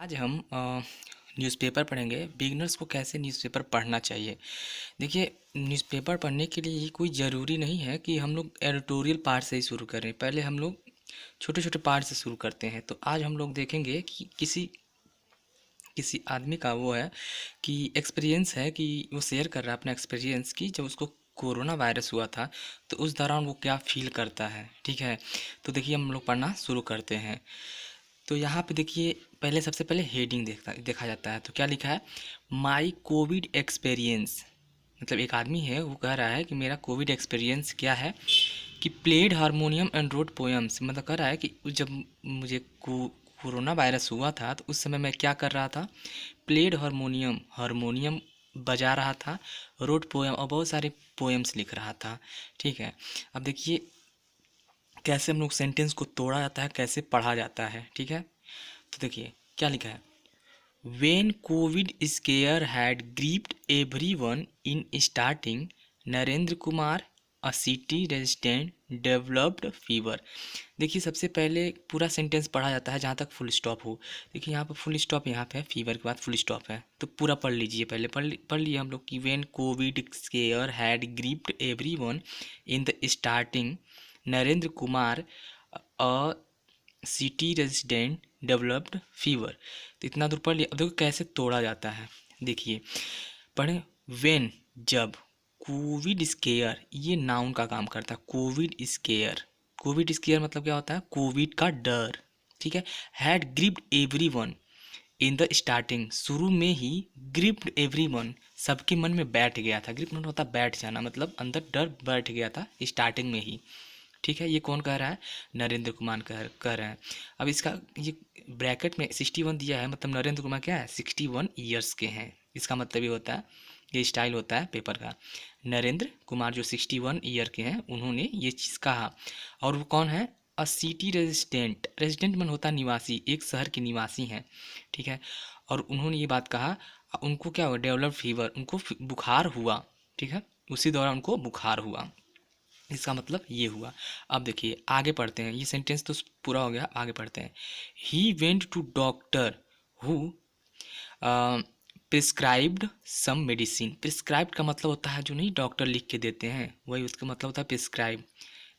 आज हम न्यूज़पेपर पढ़ेंगे। बिगिनर्स को कैसे न्यूज़पेपर पढ़ना चाहिए। देखिए, न्यूज़पेपर पढ़ने के लिए ये कोई ज़रूरी नहीं है कि हम लोग एडिटोरियल पार्ट से ही शुरू करें। पहले हम लोग छोटे छोटे पार्ट से शुरू करते हैं। तो आज हम लोग देखेंगे कि किसी किसी आदमी का वो है कि एक्सपीरियंस है कि वो शेयर कर रहा है अपना एक्सपीरियंस कि जब उसको कोरोना वायरस हुआ था तो उस दौरान वो क्या फील करता है। ठीक है, तो देखिए हम लोग पढ़ना शुरू करते हैं। तो यहाँ पे देखिए, पहले सबसे पहले हेडिंग देखा जाता है। तो क्या लिखा है? माई कोविड एक्सपीरियंस। मतलब एक आदमी है, वो कह रहा है कि मेरा कोविड एक्सपीरियंस क्या है कि played harmonium and road poems. मतलब कह रहा है कि जब मुझे कोरोना वायरस हुआ था तो उस समय मैं क्या कर रहा था। प्लेड हारमोनियम, हारमोनियम बजा रहा था। रोड पोएम, और बहुत सारे पोएम्स लिख रहा था। ठीक है, अब देखिए कैसे हम लोग सेंटेंस को तोड़ा जाता है, कैसे पढ़ा जाता है। ठीक है, तो देखिए क्या लिखा है। When Covid scare had gripped everyone in starting, Narendra Kumar a city resident developed fever. देखिए सबसे पहले पूरा सेंटेंस पढ़ा जाता है जहाँ तक फुल स्टॉप हो। देखिए यहाँ पर फुल स्टॉप, यहाँ पे फीवर के बाद फुल स्टॉप है। तो पूरा पढ़ लीजिए, पहले पढ़ लिए हम लोग कि when Covid scare had gripped everyone in the starting, Narendra Kumar a city resident developed fever. तो इतना दूर पढ़ लिया। अब देखो कैसे तोड़ा जाता है। देखिए पढ़े। वेन, जब। कोविड स्केयर, ये नाउन का काम करता है। कोविड स्केयर, कोविड स्केयर मतलब क्या होता है? कोविड का डर। ठीक है। Had gripped everyone in the starting, शुरू में ही। ग्रिप्ड एवरीवन, सबके मन में बैठ गया था। ग्रिप मतलब होता है बैठ जाना, मतलब अंदर डर बैठ गया था स्टार्टिंग में ही। ठीक है, ये कौन कह रहा है? नरेंद्र कुमार कह रहे हैं। अब इसका ये ब्रैकेट में 61 दिया है, मतलब नरेंद्र कुमार क्या है? 61 ईयर्स के हैं। इसका मतलब ये होता है, ये स्टाइल होता है पेपर का। नरेंद्र कुमार जो 61 ईयर के हैं, उन्होंने ये चीज़ कहा। और वो कौन है? अ सिटी रेजिडेंट, रेजिडेंट मन होता है निवासी, एक शहर के निवासी हैं। ठीक है, और उन्होंने ये बात कहा। उनको क्या हुआ? डेवलप फीवर, उनको बुखार हुआ। ठीक है, उसी दौरान उनको बुखार हुआ। इसका मतलब ये हुआ। अब देखिए आगे पढ़ते हैं। ये सेंटेंस तो पूरा हो गया, आगे पढ़ते हैं। He went to doctor who prescribed some medicine. Prescribed का मतलब होता है जो नहीं डॉक्टर लिख के देते हैं, वही उसका मतलब होता है प्रिस्क्राइब,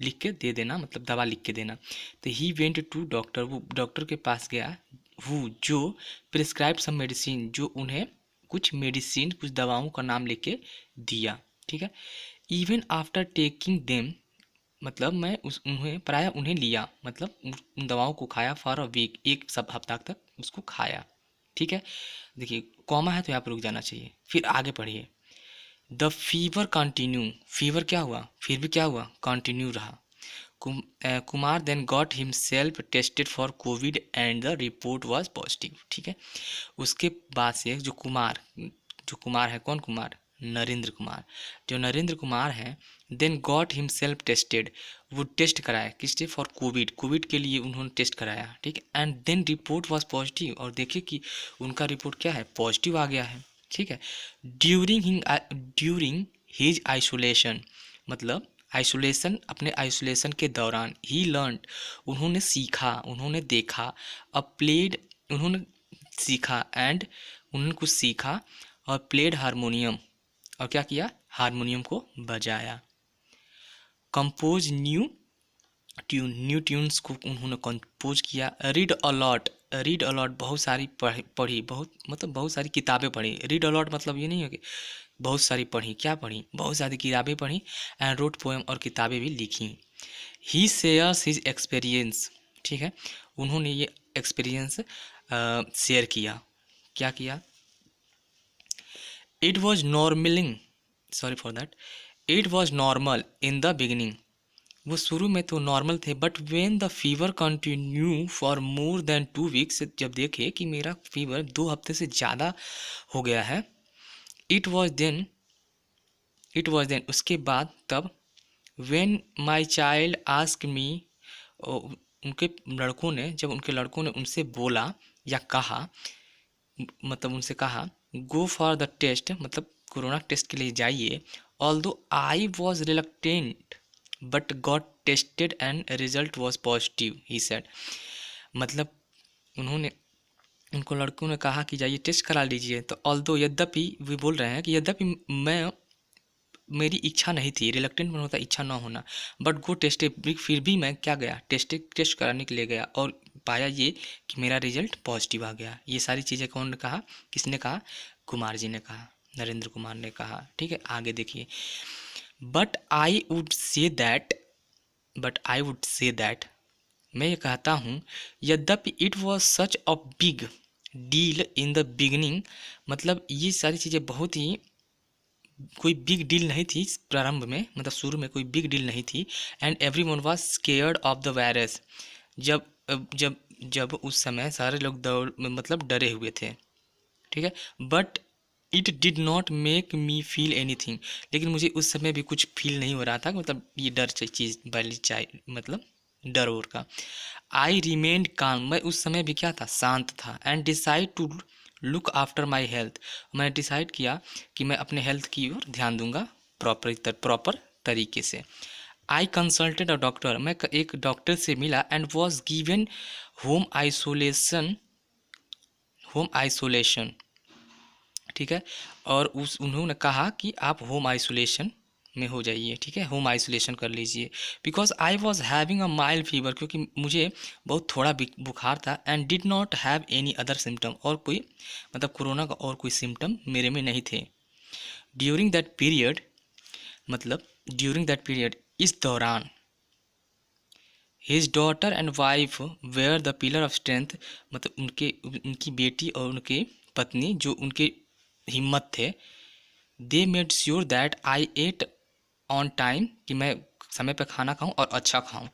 लिख के दे देना, मतलब दवा लिख के देना। तो ही वेंट टू डॉक्टर, वो डॉक्टर के पास गया। हु, जो प्रिस्क्राइब सम मेडिसिन, जो उन्हें कुछ मेडिसिन, कुछ दवाओं का नाम लिख के दिया। ठीक है। इवन आफ्टर टेकिंग देम, मतलब मैं उस उन्हें प्राय उन्हें लिया, मतलब उन दवाओं को खाया। फॉर अ वीक, एक सब हफ्ता तक उसको खाया। ठीक है। देखिए कॉमा है तो यहाँ पर रुक जाना चाहिए, फिर आगे पढ़िए। द फीवर कंटिन्यू, फीवर क्या हुआ? फिर भी क्या हुआ? कंटिन्यू रहा। Kumar then got himself tested for covid and the report was positive. ठीक है, उसके बाद से जो कुमार है, कौन कुमार? नरेंद्र कुमार। जो नरेंद्र कुमार हैं, देन गॉट हिमसेल्फ टेस्टेड, वो टेस्ट कराया किससे? फॉर कोविड, कोविड के लिए उन्होंने टेस्ट कराया। ठीक है, and then report was positive, और देखिए कि उनका रिपोर्ट क्या है? पॉजिटिव आ गया है। ठीक है। ड्यूरिंग हिज आइसोलेशन, मतलब आइसोलेशन, अपने आइसोलेशन के दौरान। ही लर्न, उन्होंने सीखा, उन्होंने देखा। प्लेड, उन्होंने सीखा। एंड, उन्होंने कुछ सीखा। और प्लेड हारमोनियम, और क्या किया? हारमोनियम को बजाया। Compose new tune, new tunes को उन्होंने कंपोज किया। रीड अलॉट, रीड अलॉट बहुत सारी पढ़ी, बहुत मतलब बहुत सारी किताबें पढ़ी। रीड अलॉट मतलब ये नहीं है कि बहुत सारी पढ़ी, क्या पढ़ी? बहुत सारी किताबें पढ़ी। एंड रोट पोएम, और किताबें भी लिखी। He shares his experience. ठीक है, उन्होंने ये एक्सपीरियंस शेयर किया। क्या किया? It was normaling, sorry for that, it was normal in the beginning, वो शुरू में तो नॉर्मल थे। But when the fever continue for more than 2 weeks, जब देखे कि मेरा फीवर 2 हफ्ते से ज़्यादा हो गया है। It was then, it was then, उसके बाद तब। When my child ask me, उनके लड़कों ने, जब उनके लड़कों ने उनसे बोला या कहा, मतलब उनसे कहा, गो फॉर द टेस्ट, मतलब कोरोना टेस्ट के लिए जाइए। Although I was reluctant but got tested and result was positive, he said. मतलब उन्होंने उनको लड़कों ने कहा कि जाइए टेस्ट करा लीजिए। तो ऑल्दो यद्यपि वे बोल रहे हैं कि यद्यपि मैं मेरी इच्छा नहीं थी, रिलक्टेंट में होता इच्छा ना होना, बट गो टेस्ट, फिर भी मैं क्या गया, टेस्ट कराने के लिए गया और पाया ये कि मेरा रिजल्ट पॉजिटिव आ गया। ये सारी चीज़ें कौन ने कहा, किसने कहा? कुमार जी ने कहा, नरेंद्र कुमार ने कहा। ठीक है, आगे देखिए। But I would say that but I would say that मैं ये कहता हूँ, यद्यपि it was such a big deal in the beginning, मतलब ये सारी चीज़ें बहुत ही कोई बिग डील नहीं थी प्रारंभ में, मतलब शुरू में कोई बिग डील नहीं थी। And every one was scared of the virus, जब जब जब उस समय सारे लोग दौड़ मतलब डरे हुए थे। ठीक है, but it did not make me feel anything, लेकिन मुझे उस समय भी कुछ फील नहीं हो रहा था, मतलब ये डर चीज़ वाली चाहिए, मतलब डर और का। आई रिमेन्ड काम, मैं उस समय भी क्या था, शांत था। And decide to look after my health, मैंने डिसाइड किया कि मैं अपने हेल्थ की ओर ध्यान दूंगा प्रॉपर तरीके से। आई कंसल्टेड अ डॉक्टर, मैं एक डॉक्टर से मिला। And was given home isolation home isolation ठीक है, और उन्होंने कहा कि आप होम आइसोलेशन में हो जाइए। ठीक है, होम आइसोलेशन कर लीजिए। Because I was having a mild fever, क्योंकि मुझे बहुत थोड़ा बुखार था। And did not have any other symptom, और कोई मतलब कोरोना का और कोई सिम्टम मेरे में नहीं थे। ड्यूरिंग दैट पीरियड, मतलब ड्यूरिंग दैट पीरियड, इस दौरान, his daughter and wife were the pillar of strength, मतलब उनकी बेटी और उनके पत्नी जो उनके हिम्मत थे। They made sure that I ate on time, कि मैं समय पर खाना खाऊं और अच्छा खाऊं।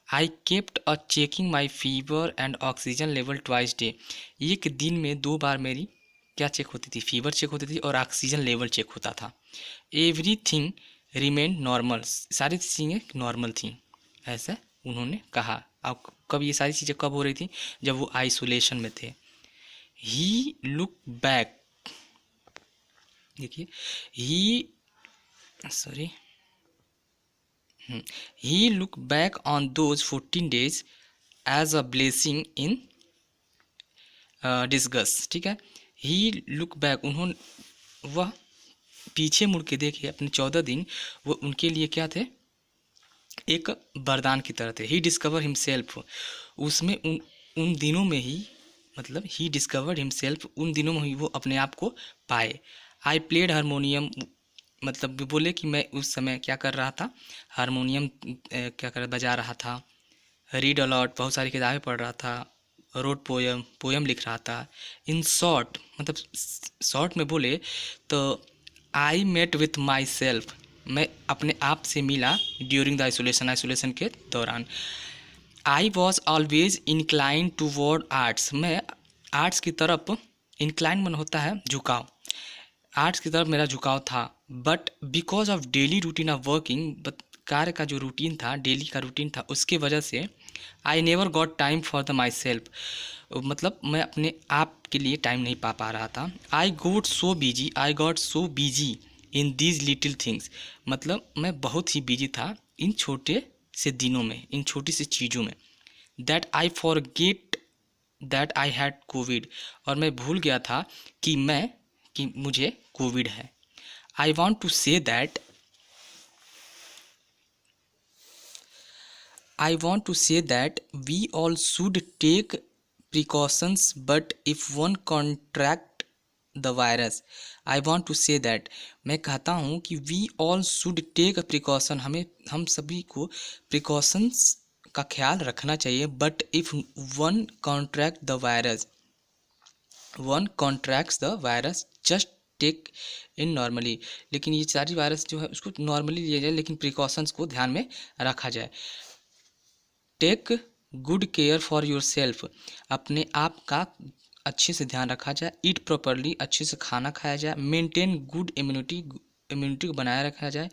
I kept a checking my fever and oxygen level twice day, एक दिन में 2 बार मेरी क्या चेक होती थी, फीवर चेक होती थी और ऑक्सीजन लेवल चेक होता था। एवरी थिंग रिमेन नॉर्मल, सारी चीज़ें नॉर्मल थी, ऐसा उन्होंने कहा। अब कब ये सारी चीज़ें कब हो रही थी, जब वो आइसोलेशन में थे। ही लुक बैक, देखिए, he sorry he look back on those 14 days as a blessing in disguise. ठीक है, ही लुक बैक, उन्होंने वह पीछे मुड़ के देखे अपने 14 दिन, वो उनके लिए क्या थे, एक वरदान की तरह थे। ही डिस्कवर हिमसेल्फ, उसमें उन दिनों में ही, मतलब ही डिस्कवर्ड हिमसेल्फ, उन दिनों में ही वो अपने आप को पाए। आई प्लेड हारमोनियम, मतलब बोले कि मैं उस समय क्या कर रहा था, हारमोनियम क्या कर बजा रहा था। रीड अलॉट, बहुत सारी किताबें पढ़ रहा था। रोड पोयम लिख रहा था। इन शॉर्ट, मतलब शॉर्ट में बोले तो I met with my self, मैं अपने आप से मिला। ड्यूरिंग द आइसोलेशन के दौरान। I was always incline toward arts, मैं आर्ट्स की तरफ, इंक्लाइन मन होता है झुकाव, आर्ट्स की तरफ मेरा झुकाव था। But because of daily routine of working, कार्य का जो रूटीन था, डेली का रूटीन था, उसके वजह से I never got time for the my self, मतलब मैं अपने आप के लिए टाइम नहीं पा रहा था। I got so busy in these little things, मतलब मैं बहुत ही बिजी था इन छोटे से दिनों में, इन छोटी सी चीज़ों में। That I forget that I had covid, और मैं भूल गया था कि मुझे कोविड है। I want to say that I want to say that we all should take precautions, but if one contract the virus, I want to say that, मैं कहता हूँ कि we all should take a precaution, हम सभी को precautions का ख्याल रखना चाहिए। but if one contracts the virus, just take in normally, लेकिन ये सारी वायरस जो है उसको नॉर्मली लिया जाए, लेकिन प्रिकॉशंस को ध्यान में रखा जाए। Take good care for your self, अपने आप का अच्छे से ध्यान रखा जाए। ईट प्रॉपरली, अच्छे से खाना खाया जाए। मेंटेन गुड इम्यूनिटी को बनाए रखा जाए।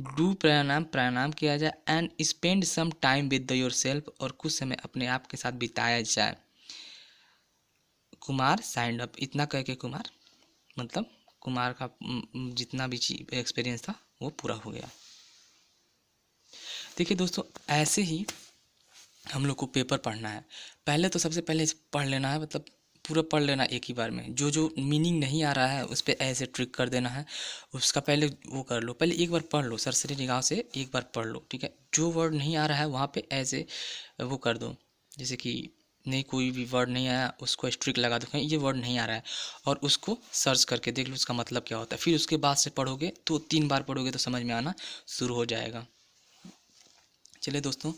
डू प्राणायाम किया जाए। And spend some time with your self, और कुछ समय अपने आप के साथ बिताया जाए। कुमार साइंड अप, इतना कह के कुमार का जितना भी एक्सपीरियंस था वो पूरा हो गया। देखिए दोस्तों, ऐसे ही हम लोग को पेपर पढ़ना है। पहले तो सबसे पहले पढ़ लेना है, मतलब पूरा पढ़ लेना एक ही बार में। जो जो मीनिंग नहीं आ रहा है उस पे ऐसे ट्रिक कर देना है। उसका पहले वो कर लो, पहले एक बार पढ़ लो, सरसरी निगाह से एक बार पढ़ लो, ठीक है। जो वर्ड नहीं आ रहा है वहाँ पे ऐसे वो कर दो, जैसे कि नहीं कोई भी वर्ड नहीं आया उसको स्ट्रिक लगा दो, कहीं ये वर्ड नहीं आ रहा है, और उसको सर्च करके देख लो उसका मतलब क्या होता है। फिर उसके बाद से पढ़ोगे तो 3 बार पढ़ोगे तो समझ में आना शुरू हो जाएगा। चलिए दोस्तों,